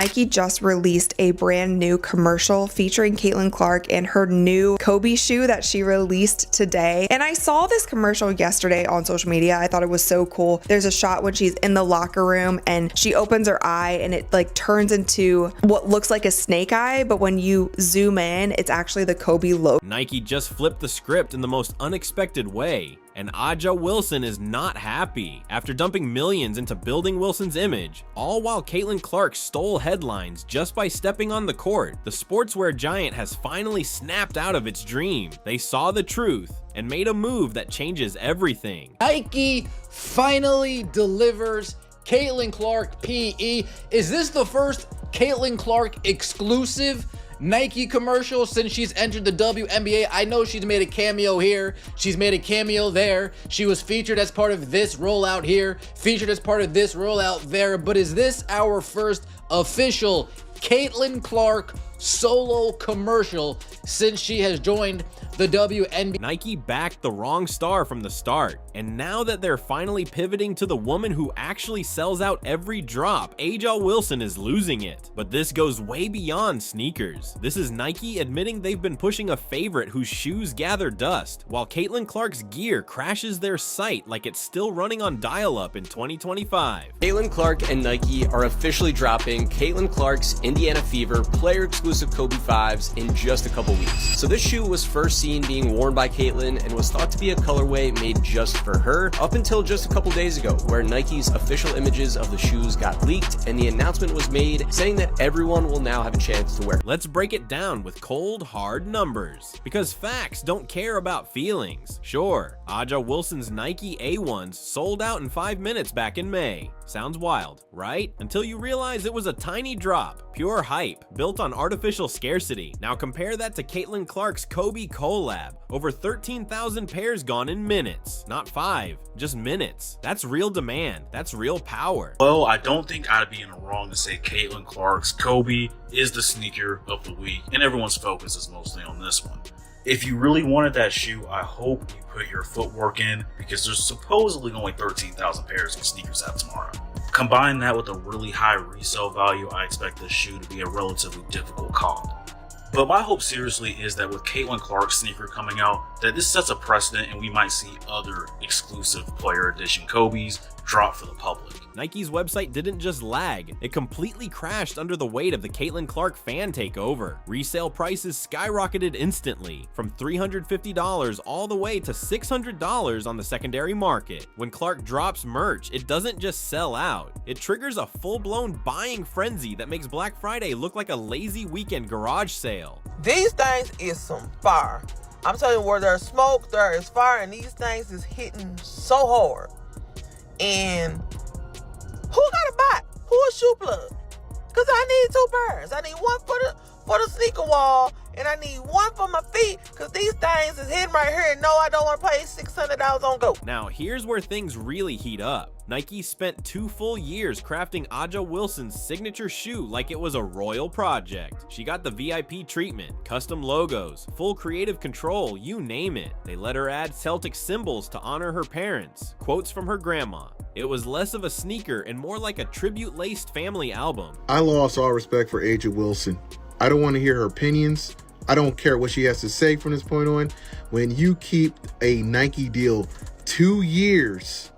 Nike just released a brand new commercial featuring Caitlin Clark and her new Kobe shoe that she released today. And I saw this commercial yesterday on social media. I thought it was so cool. There's a shot when she's in the locker room and she opens her eye and it like turns into what looks like a snake eye, but when you zoom in, it's actually the Kobe logo. Nike just flipped the script in the most unexpected way. And A'ja Wilson is not happy. After dumping millions into building Wilson's image, all while Caitlin Clark stole headlines just by stepping on the court, the sportswear giant has finally snapped out of its dream. They saw the truth and made a move that changes everything. Nike finally delivers Caitlin Clark PE. Is this the first Caitlin Clark exclusive Nike commercial since she's entered the WNBA? I know she's made a cameo here, she's made a cameo there, she was featured as part of this rollout here, featured as part of this rollout there, but is this our first official Caitlin Clark solo commercial since she has joined the WNBA? Nike backed the wrong star from the start, and now that they're finally pivoting to the woman who actually sells out every drop, A'ja Wilson is losing it. But this goes way beyond sneakers. This is Nike admitting they've been pushing a favorite whose shoes gather dust, while Caitlin Clark's gear crashes their site like it's still running on dial-up in 2025. Caitlin Clark and Nike are officially dropping Caitlin Clark's Indiana Fever player-exclusive Kobe 5s in just a couple weeks. So this shoe was first seen being worn by Caitlin and was thought to be a colorway made just for her up until just a couple days ago, where Nike's official images of the shoes got leaked and the announcement was made saying that everyone will now have a chance to wear. Let's break it down with cold, hard numbers, because facts don't care about feelings. Sure, A'ja Wilson's Nike A1s sold out in 5 minutes back in May. Sounds wild, right? Until you realize it was a tiny drop, pure hype, built on artificial scarcity. Now compare that to Caitlin Clark's Kobe collab. Over 13,000 pairs gone in minutes. Not 5, just minutes. That's real demand. That's real power. Well, I don't think I'd be in the wrong to say Caitlin Clark's Kobe is the sneaker of the week, and everyone's focus is mostly on this one. If you really wanted that shoe, I hope you put your footwork in, because there's supposedly only 13,000 pairs of sneakers out tomorrow. Combine that with a really high resale value, I expect this shoe to be a relatively difficult comp. But my hope seriously is that with Caitlin Clark's sneaker coming out, that this sets a precedent and we might see other exclusive player edition Kobe's drop for the public. Nike's website didn't just lag, it completely crashed under the weight of the Caitlin Clark fan takeover. Resale prices skyrocketed instantly, from $350 all the way to $600 on the secondary market. When Clark drops merch, it doesn't just sell out, it triggers a full-blown buying frenzy that makes Black Friday look like a lazy weekend garage sale. These things is some fire. I'm telling you, where there's smoke, there is fire, and these things is hitting so hard. And who got a bot? Who a shoe plug? Cause I need 2 pairs. I need one for the sneaker wall, and I need one for my feet, cause these things is hidden right here, and no, I don't want to pay $600 on go. Now here's where things really heat up. Nike spent 2 full years crafting A'ja Wilson's signature shoe like it was a royal project. She got the VIP treatment, custom logos, full creative control, you name it. They let her add Celtic symbols to honor her parents, quotes from her grandma. It was less of a sneaker and more like a tribute-laced family album. I lost all respect for A'ja Wilson. I don't want to hear her opinions. I don't care what she has to say from this point on. When you keep a Nike deal 2 years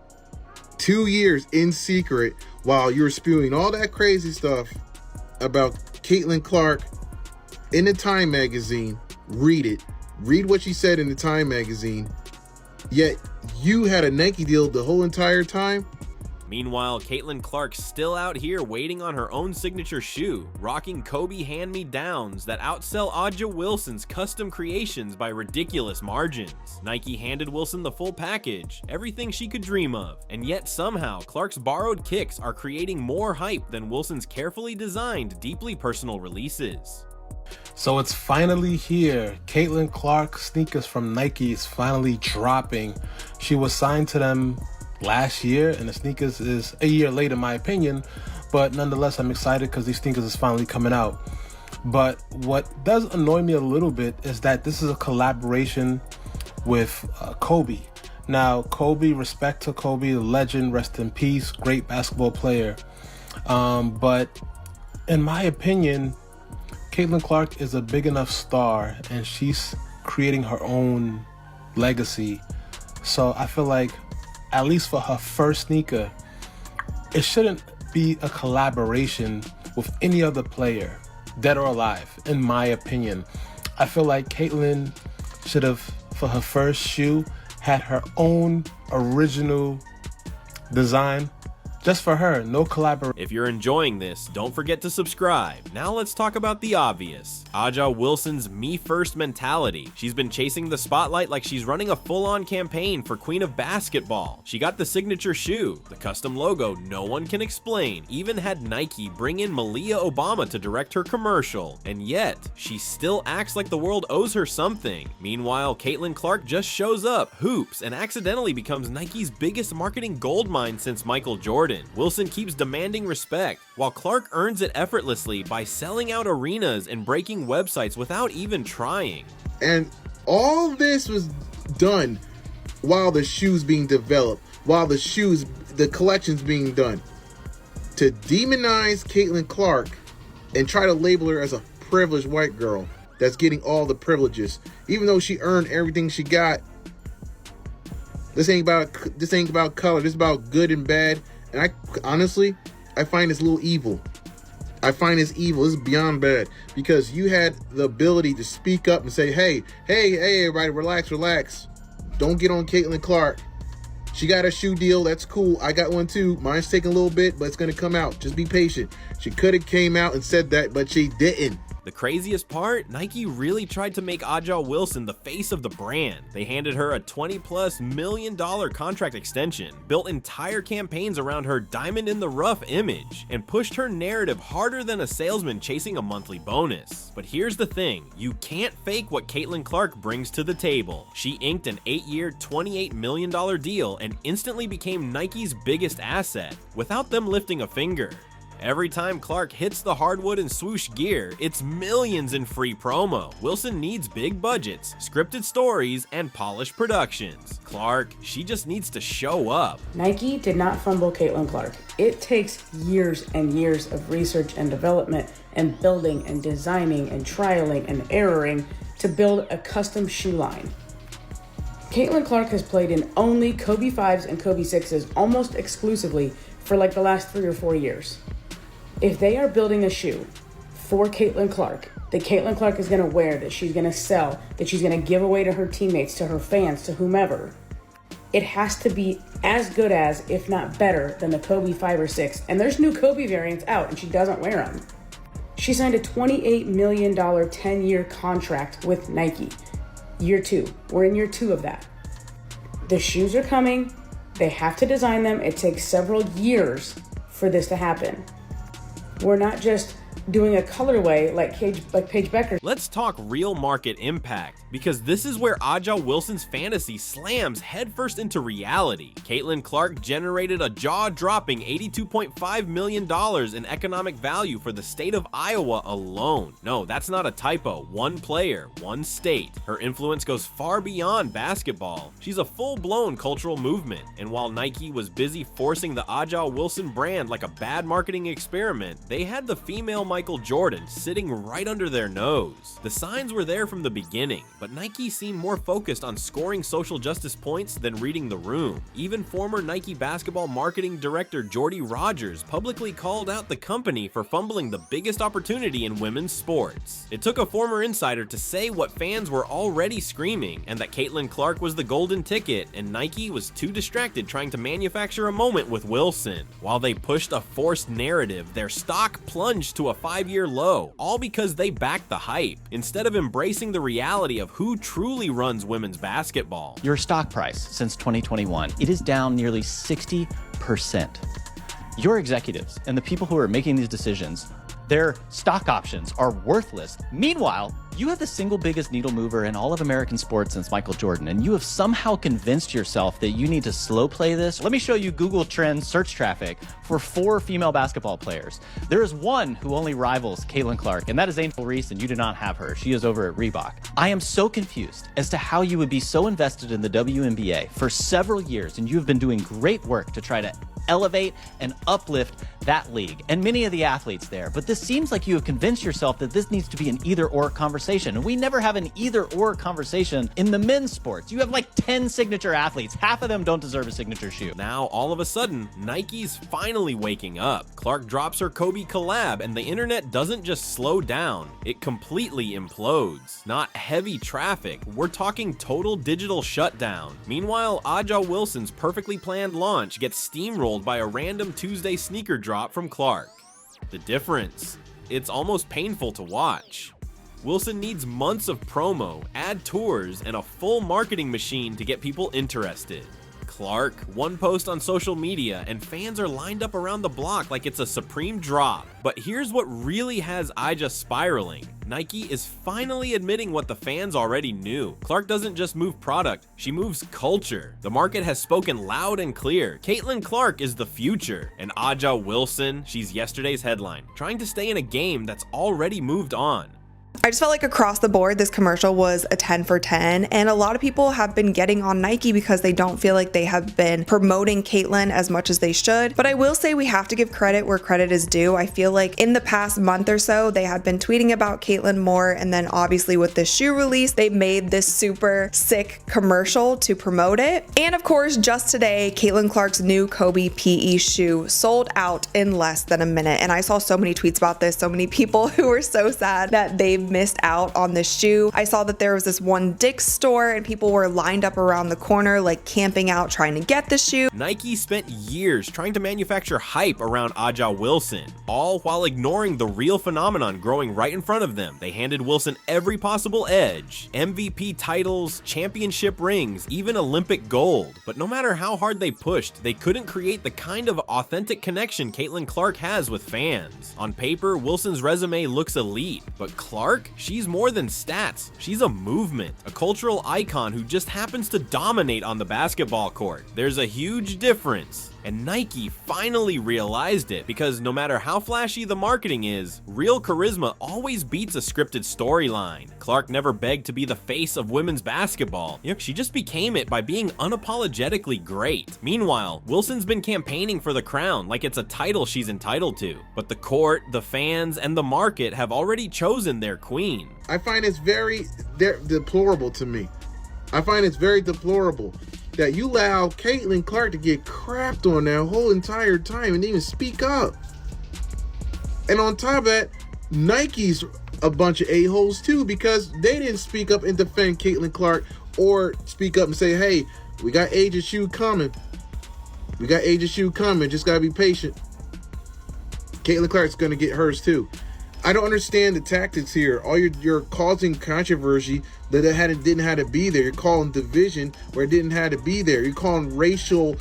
in secret while you're spewing all that crazy stuff about Caitlin Clark in the Time magazine, read it. Read what she said in the Time magazine. Yet you had a Nike deal the whole entire time. Meanwhile, Caitlin Clark's still out here waiting on her own signature shoe, rocking Kobe hand-me-downs that outsell A'ja Wilson's custom creations by ridiculous margins. Nike handed Wilson the full package, everything she could dream of, and yet somehow Clark's borrowed kicks are creating more hype than Wilson's carefully designed, deeply personal releases. So it's finally here. Caitlin Clark sneakers from Nike is finally dropping. She was signed to them last year, and the sneakers is a year late in my opinion, but nonetheless I'm excited because these sneakers is finally coming out. But what does annoy me a little bit is that this is a collaboration with Kobe. Now Kobe, respect to Kobe, the legend, rest in peace, great basketball player, but in my opinion, Caitlin Clark is a big enough star and she's creating her own legacy. So I feel like, at least for her first sneaker, it shouldn't be a collaboration with any other player, dead or alive, in my opinion. I feel like Caitlin should have, for her first shoe, had her own original design just for her, no collaboration. If you're enjoying this, don't forget to subscribe. Now let's talk about the obvious. Aja Wilson's me first mentality. She's been chasing the spotlight like she's running a full-on campaign for Queen of Basketball. She got the signature shoe, the custom logo no one can explain, even had Nike bring in Malia Obama to direct her commercial. And yet, she still acts like the world owes her something. Meanwhile, Caitlin Clark just shows up, hoops, and accidentally becomes Nike's biggest marketing goldmine since Michael Jordan. Wilson keeps demanding respect, while Clark earns it effortlessly by selling out arenas and breaking websites without even trying. And all this was done while the shoe's being developed, while the collection's being done. To demonize Caitlin Clark and try to label her as a privileged white girl that's getting all the privileges, even though she earned everything she got. This ain't about color. This is about good and bad. And I find this a little evil. I find this evil. This is beyond bad, because you had the ability to speak up and say, hey, everybody, relax. Don't get on Caitlin Clark. She got a shoe deal. That's cool. I got one too. Mine's taking a little bit, but it's going to come out. Just be patient. She could have came out and said that, but she didn't. The craziest part, Nike really tried to make Aja Wilson the face of the brand. They handed her a $20+ million contract extension, built entire campaigns around her diamond in the rough image, and pushed her narrative harder than a salesman chasing a monthly bonus. But here's the thing, you can't fake what Caitlin Clark brings to the table. She inked an 8-year, $28 million deal and instantly became Nike's biggest asset, without them lifting a finger. Every time Clark hits the hardwood and swoosh gear, it's millions in free promo. Wilson needs big budgets, scripted stories, and polished productions. Clark, she just needs to show up. Nike did not fumble Caitlin Clark. It takes years and years of research and development and building and designing and trialing and erroring to build a custom shoe line. Caitlin Clark has played in only Kobe 5s and Kobe 6s almost exclusively for like the last 3 or 4 years. If they are building a shoe for Caitlin Clark, that Caitlin Clark is going to wear, that she's going to sell, that she's going to give away to her teammates, to her fans, to whomever, it has to be as good as, if not better, than the Kobe 5 or 6. And there's new Kobe variants out, and she doesn't wear them. She signed a $28 million 10-year contract with Nike. Year 2. We're in year 2 of that. The shoes are coming. They have to design them. It takes several years for this to happen. We're not just doing a colorway like Paige Becker. Let's talk real market impact, because this is where Aja Wilson's fantasy slams headfirst into reality. Caitlin Clark generated a jaw-dropping $82.5 million in economic value for the state of Iowa alone. No, that's not a typo. One player, one state. Her influence goes far beyond basketball. She's a full-blown cultural movement, and while Nike was busy forcing the Aja Wilson brand like a bad marketing experiment, they had the female Michael Jordan sitting right under their nose. The signs were there from the beginning, but Nike seemed more focused on scoring social justice points than reading the room. Even former Nike basketball marketing director Jordy Rogers publicly called out the company for fumbling the biggest opportunity in women's sports. It took a former insider to say what fans were already screaming, and that Caitlin Clark was the golden ticket, and Nike was too distracted trying to manufacture a moment with Wilson. While they pushed a forced narrative, their stock plunged to a 5-year low, all because they backed the hype, instead of embracing the reality of who truly runs women's basketball. Your stock price since 2021, it is down nearly 60%. Your executives and the people who are making these decisions, their stock options are worthless. Meanwhile, you have the single biggest needle mover in all of American sports since Michael Jordan, and you have somehow convinced yourself that you need to slow play this. Let me show you Google Trends search traffic for 4 female basketball players. There is one who only rivals Caitlin Clark, and that is Angel Reese, and you do not have her. She is over at Reebok. I am so confused as to how you would be so invested in the WNBA for several years, and you have been doing great work to try to elevate and uplift that league and many of the athletes there. But this seems like you have convinced yourself that this needs to be an either-or conversation. And we never have an either-or conversation in the men's sports. You have like 10 signature athletes. Half of them don't deserve a signature shoe. Now, all of a sudden, Nike's finally waking up. Clark drops her Kobe collab, and the internet doesn't just slow down, it completely implodes. Not heavy traffic, we're talking total digital shutdown. Meanwhile, Wnba Wilson's perfectly planned launch gets steamrolled by a random Tuesday sneaker drop from Clark. The difference? It's almost painful to watch. Wilson needs months of promo, ad tours, and a full marketing machine to get people interested. Clark, one post on social media, and fans are lined up around the block like it's a supreme drop. But here's what really has Wnba spiraling. Nike is finally admitting what the fans already knew. Clark doesn't just move product, she moves culture. The market has spoken loud and clear. Caitlin Clark is the future. And Wnba Wilson, she's yesterday's headline, trying to stay in a game that's already moved on. I just felt like across the board, this commercial was a 10 for 10. And a lot of people have been getting on Nike because they don't feel like they have been promoting Caitlin as much as they should. But I will say we have to give credit where credit is due. I feel like in the past month or so, they had been tweeting about Caitlin more. And then obviously with this shoe release, they made this super sick commercial to promote it. And of course, just today, Caitlin Clark's new Kobe PE shoe sold out in less than a minute. And I saw so many tweets about this, so many people who were so sad that they've missed out on this shoe. I saw that there was this one Dick's store and people were lined up around the corner like camping out trying to get the shoe. Nike spent years trying to manufacture hype around Wnba Wilson, all while ignoring the real phenomenon growing right in front of them. They handed Wilson every possible edge, MVP titles, championship rings, even Olympic gold. But no matter how hard they pushed, they couldn't create the kind of authentic connection Caitlin Clark has with fans. On paper, Wilson's resume looks elite, but Clark, she's more than stats. She's a movement, a cultural icon who just happens to dominate on the basketball court. There's a huge difference. And Nike finally realized it, because no matter how flashy the marketing is, real charisma always beats a scripted storyline. Clark never begged to be the face of women's basketball. She just became it by being unapologetically great. Meanwhile, Wilson's been campaigning for the crown like it's a title she's entitled to. But the court, the fans, and the market have already chosen their queen. I find it's very deplorable to me. I find it's very deplorable that you allow Caitlin Clark to get crapped on that whole entire time and even speak up. And on top of that, Nike's a bunch of a-holes too, because they didn't speak up and defend Caitlin Clark or speak up and say, hey, we got Aja's shoe coming. We got Aja's shoe coming. Just got to be patient. Caitlin Clark's going to get hers too. I don't understand the tactics here. All you're causing controversy that didn't have to be there. You're calling division where it didn't have to be there. You're calling racial,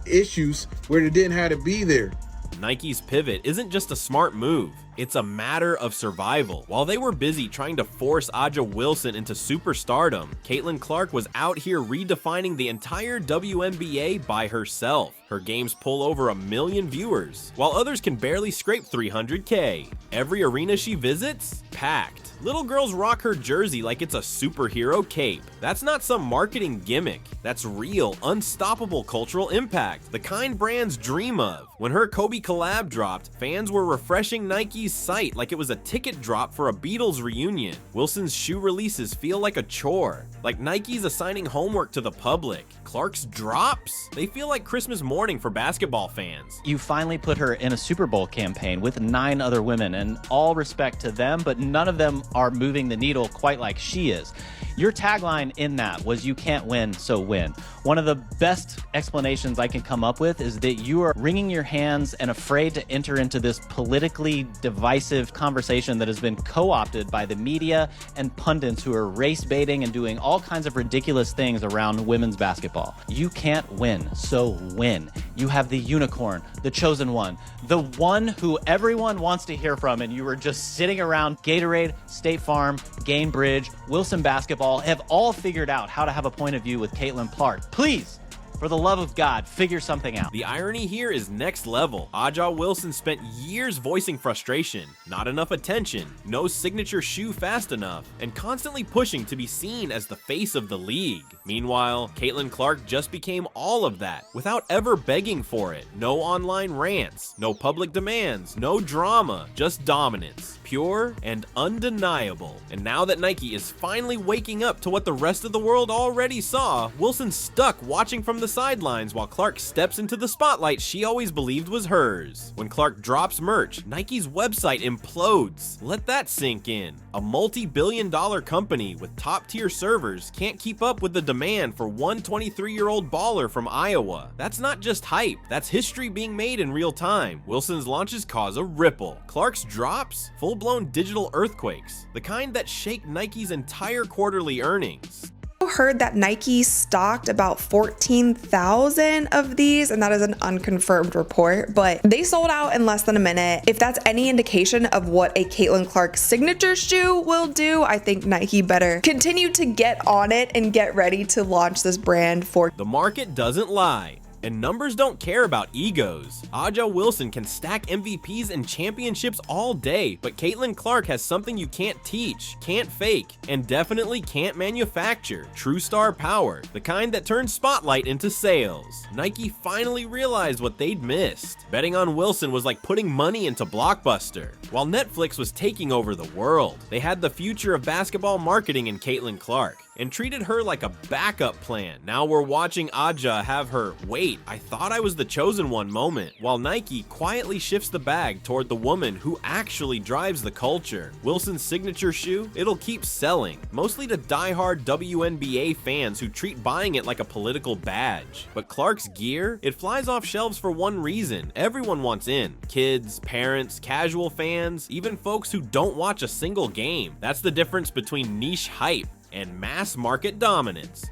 issues where it didn't have to be there. Nike's pivot isn't just a smart move, it's a matter of survival. While they were busy trying to force Wnba Wilson into superstardom, Caitlin Clark was out here redefining the entire WNBA by herself. Her games pull over 1 million viewers, while others can barely scrape 300K. Every arena she visits, packed. Little girls rock her jersey like it's a superhero cape. That's not some marketing gimmick. That's real, unstoppable cultural impact, the kind brands dream of. When her Kobe collab dropped, fans were refreshing Nike's site like it was a ticket drop for a Beatles reunion. Wilson's shoe releases feel like a chore, like Nike's assigning homework to the public. Clark's drops? They feel like Christmas morning for basketball fans. You finally put her in a Super Bowl campaign with 9 other women, and all respect to them, but none of them are moving the needle quite like she is. Your tagline in that was "You can't win, so win." One of the best explanations I can come up with is that you are wringing your hands and afraid to enter into this politically divisive conversation that has been co-opted by the media and pundits who are race baiting and doing all kinds of ridiculous things around women's basketball. You can't win, so win. You have the unicorn, the chosen one, the one who everyone wants to hear from, and you were just sitting around. Gatorade, State Farm, Gainbridge, Wilson Basketball have all figured out how to have a point of view with Caitlin Clark. Please For the love of God, figure something out. The irony here is next level. Aja Wilson spent years voicing frustration, not enough attention, no signature shoe fast enough, and constantly pushing to be seen as the face of the league. Meanwhile, Caitlin Clark just became all of that, without ever begging for it. No online rants, no public demands, no drama, just dominance. Pure and undeniable. And now that Nike is finally waking up to what the rest of the world already saw, Wilson's stuck watching from the sidelines while Clark steps into the spotlight she always believed was hers. When Clark drops merch, Nike's website implodes. Let that sink in. A multi-billion-dollar company with top-tier servers can't keep up with the demand for one 23-year-old baller from Iowa. That's not just hype, that's history being made in real time. Wilson's launches cause a ripple. Clark's drops? Full-blown digital earthquakes, the kind that shake Nike's entire quarterly earnings. Heard that Nike stocked about 14,000 of these, and that is an unconfirmed report, but they sold out in less than a minute. If that's any indication of what a Caitlin Clark signature shoe will do, I think Nike better continue to get on it and get ready to launch this brand for. The market doesn't lie. And numbers don't care about egos. Aja Wilson can stack MVPs and championships all day, but Caitlin Clark has something you can't teach, can't fake, and definitely can't manufacture. True star power, the kind that turns spotlight into sales. Nike finally realized what they'd missed. Betting on Wilson was like putting money into Blockbuster. While Netflix was taking over the world, they had the future of basketball marketing in Caitlin Clark and treated her like a backup plan. Now we're watching Aja have her "wait, I thought I was the chosen one" moment, while Nike quietly shifts the bag toward the woman who actually drives the culture. Wilson's signature shoe? It'll keep selling, mostly to die-hard WNBA fans who treat buying it like a political badge. But Clark's gear? It flies off shelves for one reason. Everyone wants in. Kids, parents, casual fans, even folks who don't watch a single game. That's the difference between niche hype and mass market dominance.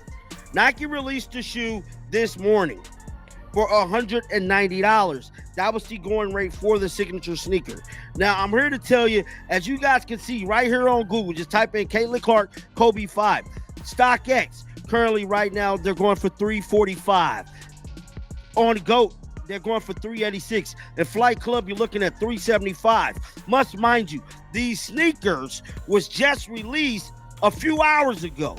Nike released the shoe this morning for $190. That was the going rate for the signature sneaker. Now, I'm here to tell you, as you guys can see right here on Google, just type in Caitlin Clark Kobe 5. StockX, currently right now, they're going for $345. On GOAT, they're going for $386. And Flight Club, you're looking at $375. Must mind you, these sneakers was just released a few hours ago.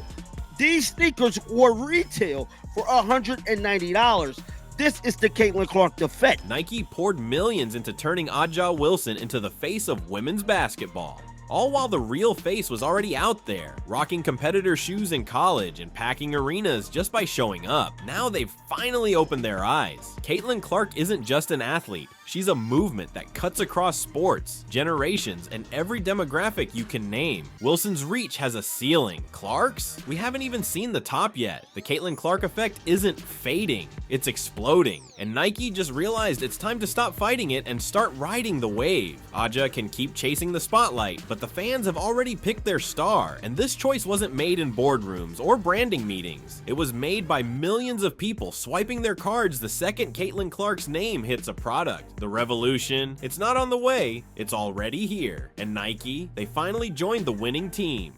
These sneakers were retail for $190. This is the Caitlin Clark defect. Nike poured millions into turning Aja Wilson into the face of women's basketball. All while the real face was already out there, rocking competitor shoes in college and packing arenas just by showing up. Now they've finally opened their eyes. Caitlin Clark isn't just an athlete. She's a movement that cuts across sports, generations, and every demographic you can name. Wilson's reach has a ceiling. Clark's? We haven't even seen the top yet. The Caitlin Clark effect isn't fading, it's exploding. And Nike just realized it's time to stop fighting it and start riding the wave. Aja can keep chasing the spotlight, but the fans have already picked their star, and this choice wasn't made in boardrooms or branding meetings. It was made by millions of people swiping their cards the second Caitlin Clark's name hits a product. The revolution, it's not on the way, it's already here. And Nike, they finally joined the winning team.